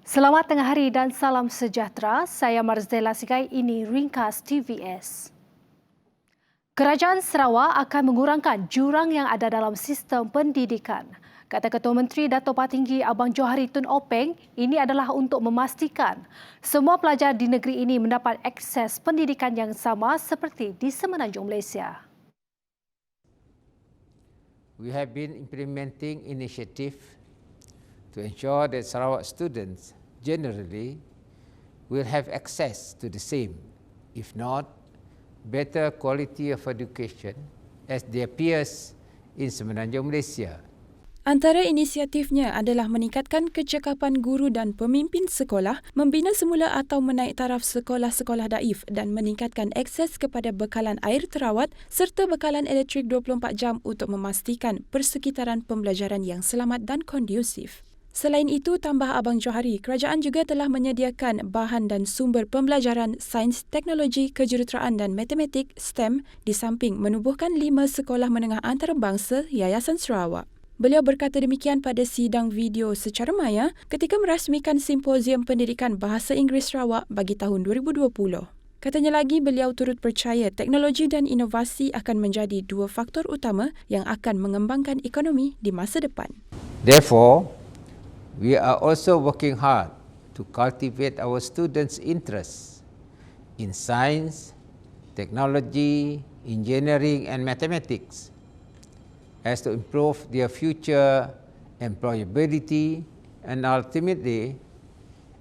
Selamat tengah hari dan salam sejahtera. Saya Marzela Sigai, ini Ringkas TVS. Kerajaan Sarawak akan mengurangkan jurang yang ada dalam sistem pendidikan. Kata Ketua Menteri Dato' Patinggi Abang Johari Tun Openg, ini adalah untuk memastikan semua pelajar di negeri ini mendapat akses pendidikan yang sama seperti di Semenanjung Malaysia. We have been implementing initiative to ensure that Sarawak students generally will have access to the same, if not better quality of education as their peers in Semenanjung Malaysia. Antara inisiatifnya adalah meningkatkan kecekapan guru dan pemimpin sekolah, membina semula atau menaik taraf sekolah-sekolah daif dan meningkatkan akses kepada bekalan air terawat serta bekalan elektrik 24 jam untuk memastikan persekitaran pembelajaran yang selamat dan kondusif. Selain itu, tambah Abang Johari, kerajaan juga telah menyediakan bahan dan sumber pembelajaran sains, teknologi, kejuruteraan dan matematik STEM di samping menubuhkan 5 sekolah menengah antarabangsa Yayasan Sarawak. Beliau berkata demikian pada sidang video secara maya ketika merasmikan Simposium Pendidikan Bahasa Inggeris Sarawak bagi tahun 2020. Katanya lagi, beliau turut percaya teknologi dan inovasi akan menjadi dua faktor utama yang akan mengembangkan ekonomi di masa depan. Therefore, we are also working hard to cultivate our students' interests in science, technology, engineering and mathematics as to improve their future employability and ultimately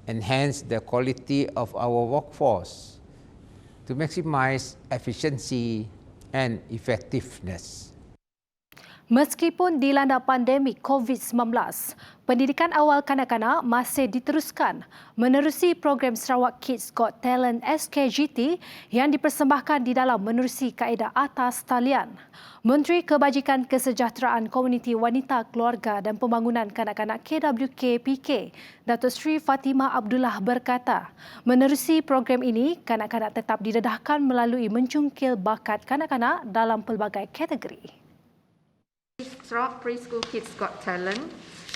enhance the quality of our workforce to maximize efficiency and effectiveness. Meskipun dilanda pandemik COVID-19, pendidikan awal kanak-kanak masih diteruskan menerusi program Sarawak Kids Got Talent SKGT yang dipersembahkan di dalam menerusi kaedah atas talian. Menteri Kebajikan Kesejahteraan Komuniti Wanita, Keluarga dan Pembangunan Kanak-kanak KWK-PK, Datuk Seri Fatimah Abdullah berkata, menerusi program ini, kanak-kanak tetap didedahkan melalui mencungkil bakat kanak-kanak dalam pelbagai kategori. Sarawak Preschool Kids Got Talent,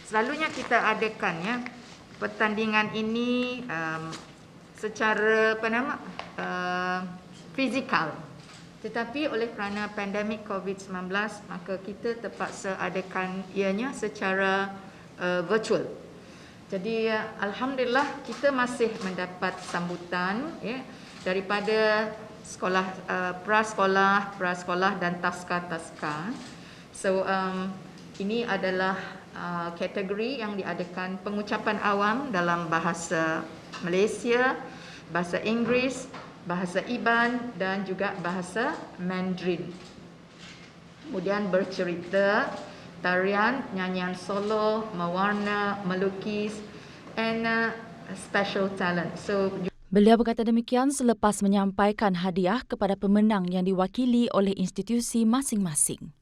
selalunya kita adakan ya pertandingan ini secara fizikal. Tetapi oleh kerana pandemik COVID-19, maka kita terpaksa adakan ianya secara virtual. Jadi alhamdulillah kita masih mendapat sambutan ya daripada sekolah prasekolah dan taska-taska. So ini adalah kategori yang diadakan pengucapan awam dalam bahasa Malaysia, bahasa Inggeris, bahasa Iban dan juga bahasa Mandarin. Kemudian bercerita, tarian, nyanyian solo, mewarna, melukis and special talent. So Beliau berkata demikian selepas menyampaikan hadiah kepada pemenang yang diwakili oleh institusi masing-masing.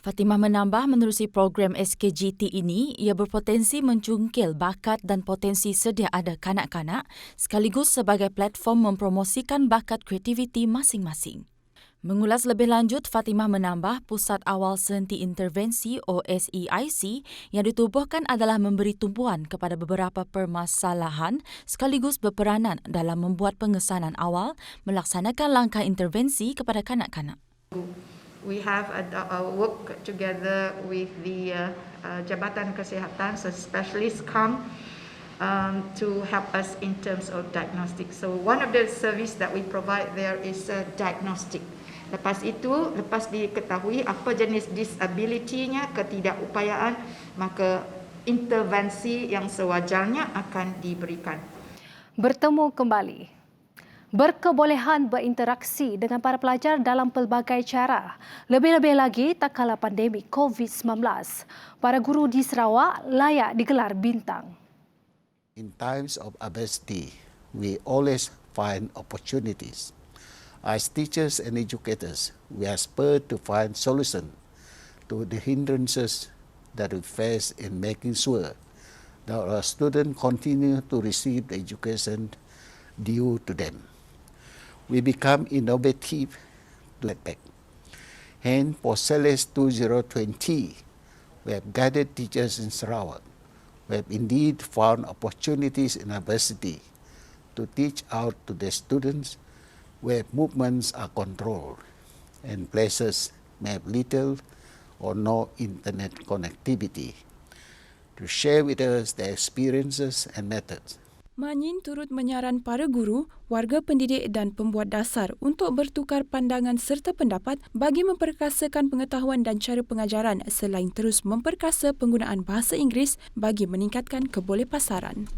Fatimah menambah menerusi program SKGT ini, ia berpotensi mencungkil bakat dan potensi sedia ada kanak-kanak sekaligus sebagai platform mempromosikan bakat kreativiti masing-masing. Mengulas lebih lanjut, Fatimah menambah Pusat Awal Senti Intervensi OSEIC yang ditubuhkan adalah memberi tumpuan kepada beberapa permasalahan sekaligus berperanan dalam membuat pengesanan awal melaksanakan langkah intervensi kepada kanak-kanak. We have work together with the Jabatan Kesihatan, so specialists come to help us in terms of diagnostic. So one of the service that we provide there is diagnostic. Lepas itu, lepas diketahui apa jenis disability-nya, ketidakupayaan, maka intervensi yang sewajarnya akan diberikan. Bertemu kembali. Berkebolehan berinteraksi dengan para pelajar dalam pelbagai cara. Lebih-lebih lagi tak kala pandemik COVID-19. Para guru di Sarawak layak digelar bintang. In times of adversity, we always find opportunities. As teachers and educators, we are spurred to find solutions to the hindrances that we face in making sure that our students continue to receive the education due to them. We become innovative to that back. Hence, for Celeste 2020, we have guided teachers in Sarawak We have indeed found opportunities in adversity to teach out to the students where movements are controlled and places may have little or no internet connectivity, to share with us their experiences and methods. Manyin turut menyaran para guru, warga pendidik dan pembuat dasar untuk bertukar pandangan serta pendapat bagi memperkasakan pengetahuan dan cara pengajaran selain terus memperkasa penggunaan bahasa Inggeris bagi meningkatkan kebolehpasaran.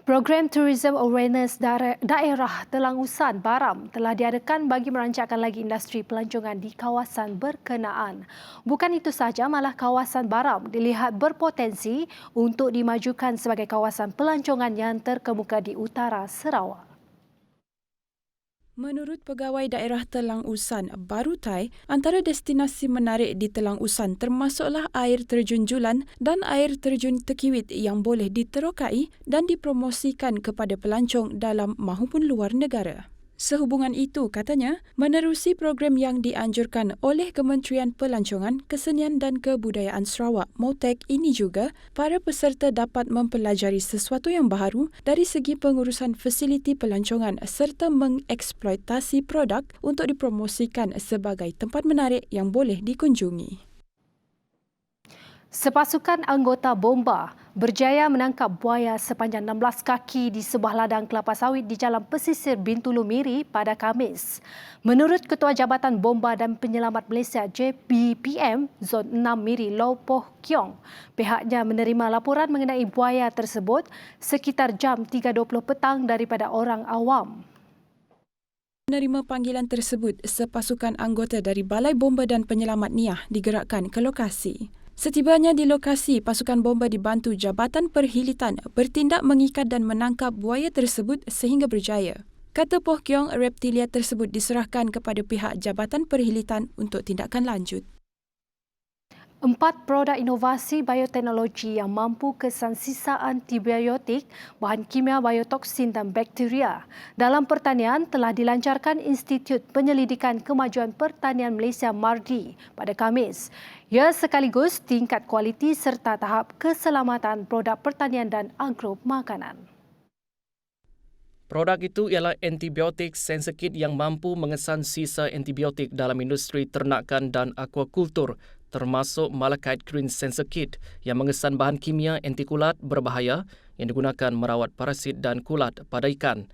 Program Tourism Awareness Daerah Telang Usan Baram telah diadakan bagi merancangkan lagi industri pelancongan di kawasan berkenaan. Bukan itu sahaja, malah kawasan Baram dilihat berpotensi untuk dimajukan sebagai kawasan pelancongan yang terkemuka di utara Sarawak. Menurut Pegawai Daerah Telang Usan Barutai, antara destinasi menarik di Telang Usan termasuklah air terjun Julan dan air terjun Tekiwit yang boleh diterokai dan dipromosikan kepada pelancong dalam mahupun luar negara. Sehubungan itu, katanya, menerusi program yang dianjurkan oleh Kementerian Pelancongan, Kesenian dan Kebudayaan Sarawak (MOTEK) ini juga, para peserta dapat mempelajari sesuatu yang baharu dari segi pengurusan fasiliti pelancongan serta mengeksploitasi produk untuk dipromosikan sebagai tempat menarik yang boleh dikunjungi. Sepasukan anggota bomba berjaya menangkap buaya sepanjang 16 kaki di sebuah ladang kelapa sawit di jalan pesisir Bintulu Miri pada Khamis. Menurut Ketua Jabatan Bomba dan Penyelamat Malaysia JBPM Zon 6 Miri Lau Poh Kiong, pihaknya menerima laporan mengenai buaya tersebut sekitar jam 3.20 petang daripada orang awam. Menerima panggilan tersebut, sepasukan anggota dari Balai Bomba dan Penyelamat Niah digerakkan ke lokasi. Setibanya di lokasi, pasukan bomba dibantu Jabatan Perhilitan bertindak mengikat dan menangkap buaya tersebut sehingga berjaya. Kata Poh Kiong, reptilia tersebut diserahkan kepada pihak Jabatan Perhilitan untuk tindakan lanjut. 4 produk inovasi bioteknologi yang mampu kesan sisa antibiotik, bahan kimia biotoksin dan bakteria dalam pertanian telah dilancarkan Institut Penyelidikan Kemajuan Pertanian Malaysia MARDI pada Khamis. Ia sekaligus tingkat kualiti serta tahap keselamatan produk pertanian dan agro makanan. Produk itu ialah antibiotik sensor kit yang mampu mengesan sisa antibiotik dalam industri ternakan dan akuakultur, termasuk Malachite Green Sensor Kit yang mengesan bahan kimia anti kulat berbahaya yang digunakan merawat parasit dan kulat pada ikan.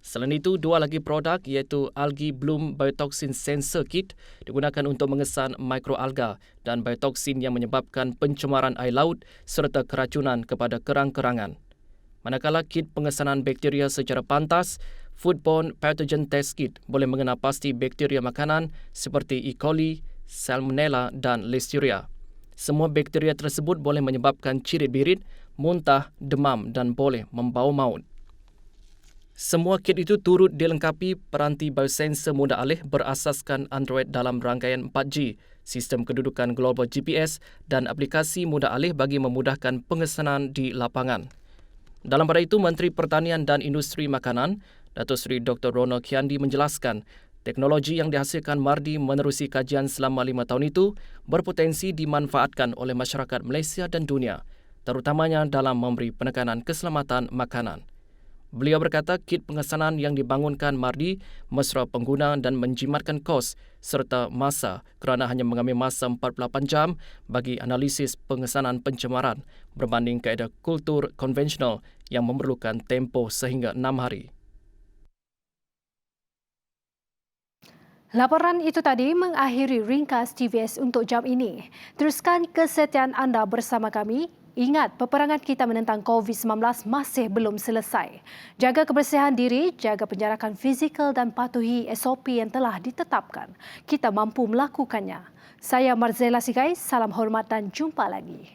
Selain itu, 2 lagi produk iaitu Algae Bloom Biotoxin Sensor Kit digunakan untuk mengesan mikroalga dan biotoksin yang menyebabkan pencemaran air laut serta keracunan kepada kerang-kerangan. Manakala kit pengesanan bakteria secara pantas, Foodborne Pathogen Test Kit boleh mengenal pasti bakteria makanan seperti E. coli, Salmonella dan Listeria. Semua bakteria tersebut boleh menyebabkan cirit-birit, muntah, demam dan boleh membawa maut. Semua kit itu turut dilengkapi peranti biosensor mudah alih berasaskan Android dalam rangkaian 4G, sistem kedudukan global GPS dan aplikasi mudah alih bagi memudahkan pengesanan di lapangan. Dalam pada itu, Menteri Pertanian dan Industri Makanan, Datuk Seri Dr. Ronald Kiandi menjelaskan, teknologi yang dihasilkan MARDI menerusi kajian selama 5 tahun itu berpotensi dimanfaatkan oleh masyarakat Malaysia dan dunia, terutamanya dalam memberi penekanan keselamatan makanan. Beliau berkata kit pengesanan yang dibangunkan MARDI mesra pengguna dan menjimatkan kos serta masa kerana hanya mengambil masa 48 jam bagi analisis pengesanan pencemaran berbanding kaedah kultur konvensional yang memerlukan tempoh sehingga 6 hari. Laporan itu tadi mengakhiri ringkas TVS untuk jam ini. Teruskan kesetiaan anda bersama kami. Ingat, peperangan kita menentang COVID-19 masih belum selesai. Jaga kebersihan diri, jaga penjarakan fizikal dan patuhi SOP yang telah ditetapkan. Kita mampu melakukannya. Saya Marzela Sigai, salam hormat dan jumpa lagi.